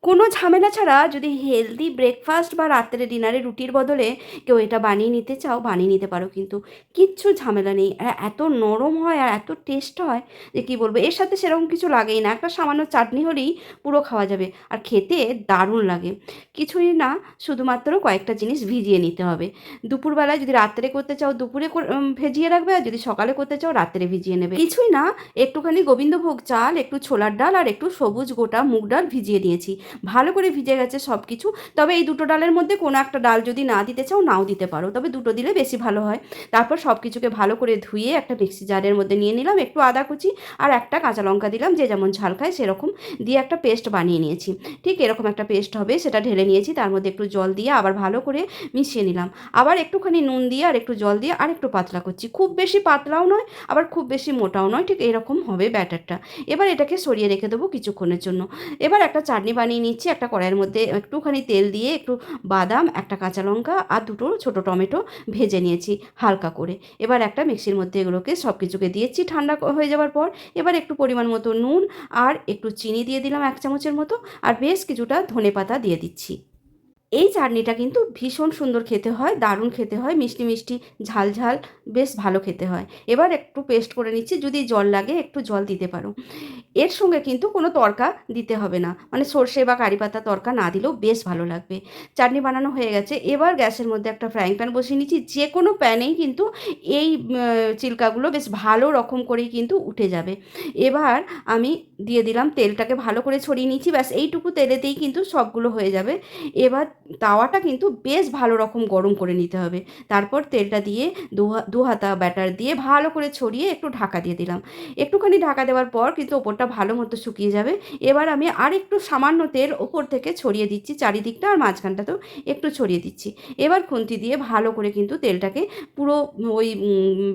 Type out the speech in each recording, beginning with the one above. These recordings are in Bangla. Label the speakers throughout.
Speaker 1: কোনো ঝামেলা ছাড়া যদি হেলদি ব্রেকফাস্ট বা রাত্রে ডিনারে রুটির বদলে কেউ এটা বানিয়ে নিতে চাও, বানিয়ে নিতে পারো কিন্তু। কিচ্ছু ঝামেলা নেই। আর এত নরম হয় আর এত টেস্ট হয় যে কী বলবো! এর সাথে সেরকম কিছু লাগেই না। একটা সামান্য চাটনি হলেই পুরো খাওয়া যাবে। আর খেতে দারুণ লাগে। কিছুই না, শুধুমাত্র কয়েকটা জিনিস ভিজিয়ে নিতে হবে। দুপুরবেলায় যদি রাত্রে করতে চাও দুপুরে ভিজিয়ে রাখবে, আর যদি সকালে করতে চাও রাত্রে ভিজিয়ে নেবে। কিছুই না, একটুখানি গোবিন্দভোগ চাল, একটু ছোলার ডাল আর একটু সবুজ গোটা মুগ ডাল ভিজিয়ে নিয়েছি। ভালো করে ভিজে গেছে সব কিছু। তবে এই দুটো ডালের মধ্যে কোনো একটা ডাল যদি না দিতে চাও নাও দিতে পারো, তবে দুটো দিলে বেশি ভালো হয়। তারপর সব কিছুকে ভালো করে ধুয়ে একটা মিক্সি জারের মধ্যে নিয়ে নিলাম, একটু আদা কুচি আর একটা কাঁচা লঙ্কা দিলাম, যে যেমন ঝাল খায় সেরকম দিয়ে একটা পেস্ট বানিয়ে নিয়েছি। ঠিক এরকম একটা পেস্ট হবে, সেটা ঢেলে নিয়েছি। তার মধ্যে একটু জল দিয়ে আবার ভালো করে মিশিয়ে নিলাম। আবার একটুখানি নুন দিয়ে আর একটু জল দিয়ে আর একটু পাতলা করছি। খুব বেশি পাতলাও নয়, আবার খুব বেশি মোটাও নয়, ঠিক এরকম হবে ব্যাটারটা। এবার এটাকে সরিয়ে রেখে দেবো কিছুক্ষণের জন্য। এবার একটা চাটনি বানিয়ে নিচ্ছি। একটা কড়াইয়ের মধ্যে একটুখানি তেল দিয়ে একটু বাদাম, একটা কাঁচা লঙ্কা আর দুটো ছোটো টমেটো ভেজে নিয়েছি হালকা করে। এবার একটা মিক্সির মধ্যে এগুলোকে সব কিছুকে দিয়েছি ঠান্ডা হয়ে যাওয়ার পর। এবার একটু পরিমাণ মতো নুন আর একটু চিনি দিয়ে দিলাম 1 চামচের মতো, আর বেশ কিছুটা ধনেপাতা দিয়ে দিচ্ছি। এই চাটনিটা কিন্তু ভীষণ সুন্দর খেতে হয়, দারুণ খেতে হয়, মিষ্টি মিষ্টি, ঝাল ঝাল, বেশ ভালো খেতে হয়। এবার একটু পেস্ট করে নিচ্ছি, যদি জল লাগে একটু জল দিতে পারো। এর সঙ্গে কিন্তু কোনো তড়কা দিতে হবে না, মানে সর্ষে বা কারি পাতা তড়কা না দিলেও বেশ ভালো লাগবে। চাটনি বানানো হয়ে গেছে। এবার গ্যাসের মধ্যে একটা ফ্রাইং প্যান বসিয়ে নিচ্ছি। যে কোনো প্যানেই কিন্তু এই চিল্কাগুলো বেশ ভালো রকম করেই কিন্তু উঠে যাবে। এবার আমি দিয়ে দিলাম, তেলটাকে ভালো করে ছড়িয়ে নিচ্ছি। ব্যাস এইটুকু তেলেতেই কিন্তু সবগুলো হয়ে যাবে। এবার তাওয়াটা কিন্তু বেশ ভালো রকম গরম করে নিতে হবে। তারপর তেলটা দিয়ে দু হাতা ব্যাটার দিয়ে ভালো করে ছড়িয়ে একটু ঢাকা দিয়ে দিলাম। একটুখানি ঢাকা দেওয়ার পর কিন্তু ওপরটা ভালো মতো শুকিয়ে যাবে। এবার আমি আরেকটু সামান্য তেল ওপর থেকে ছড়িয়ে দিচ্ছি চারিদিকটা, আর মাঝখানটাতেও একটু ছড়িয়ে দিচ্ছি। এবার খুন্তি দিয়ে ভালো করে কিন্তু তেলটাকে পুরো ওই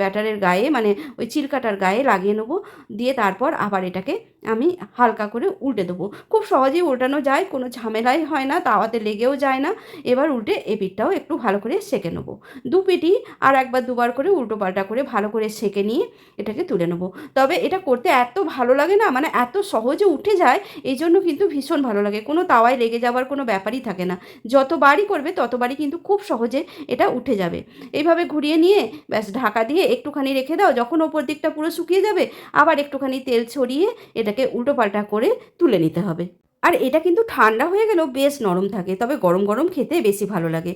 Speaker 1: ব্যাটারের গায়ে, মানে ওই চিল্কাটার গায়ে লাগিয়ে নেবো। দিয়ে তারপর আবার এটাকে আমি হালকা করে উল্টে দেবো। খুব সহজেই উল্টানো যায়, কোনো ঝামেলাই হয় না, তাওয়াতে লেগেও যায় না। এবার উল্টে এপিঠটাও একটু ভালো করে সেঁকে নেবো। দু পিঠই আর একবার দুবার করে উল্টো পাল্টা করে ভালো করে সেঁকে নিয়ে এটাকে তুলে নেবো। তবে এটা করতে এত ভালো লাগে না, মানে এত সহজে উঠে যায়, এই জন্য কিন্তু ভীষণ ভালো লাগে। কোনো তাওয়ায় লেগে যাওয়ার কোনো ব্যাপারই থাকে না। যতবারই করবে ততবারই কিন্তু খুব সহজে এটা উঠে যাবে। এইভাবে ঘুরিয়ে নিয়ে ব্যাস ঢাকা দিয়ে একটুখানি রেখে দাও। যখন ওপর দিকটা পুরো শুকিয়ে যাবে আবার একটুখানি তেল ছড়িয়ে এটাকে উল্টো পাল্টা করে তুলে নিতে হবে। আর এটা কিন্তু ঠান্ডা হয়ে গেলেও বেশ নরম থাকে, তবে গরম গরম খেতে বেশি ভালো লাগে।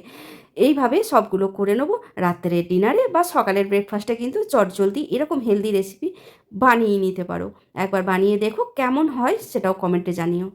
Speaker 1: এইভাবে সবগুলো করে নেবো। রাত্রের ডিনারে বা সকালের ব্রেকফাস্টে কিন্তু চটজলদি এরকম হেলদি রেসিপি বানিয়ে নিতে পারো। একবার বানিয়ে দেখো কেমন হয় সেটাও কমেন্টে জানিও।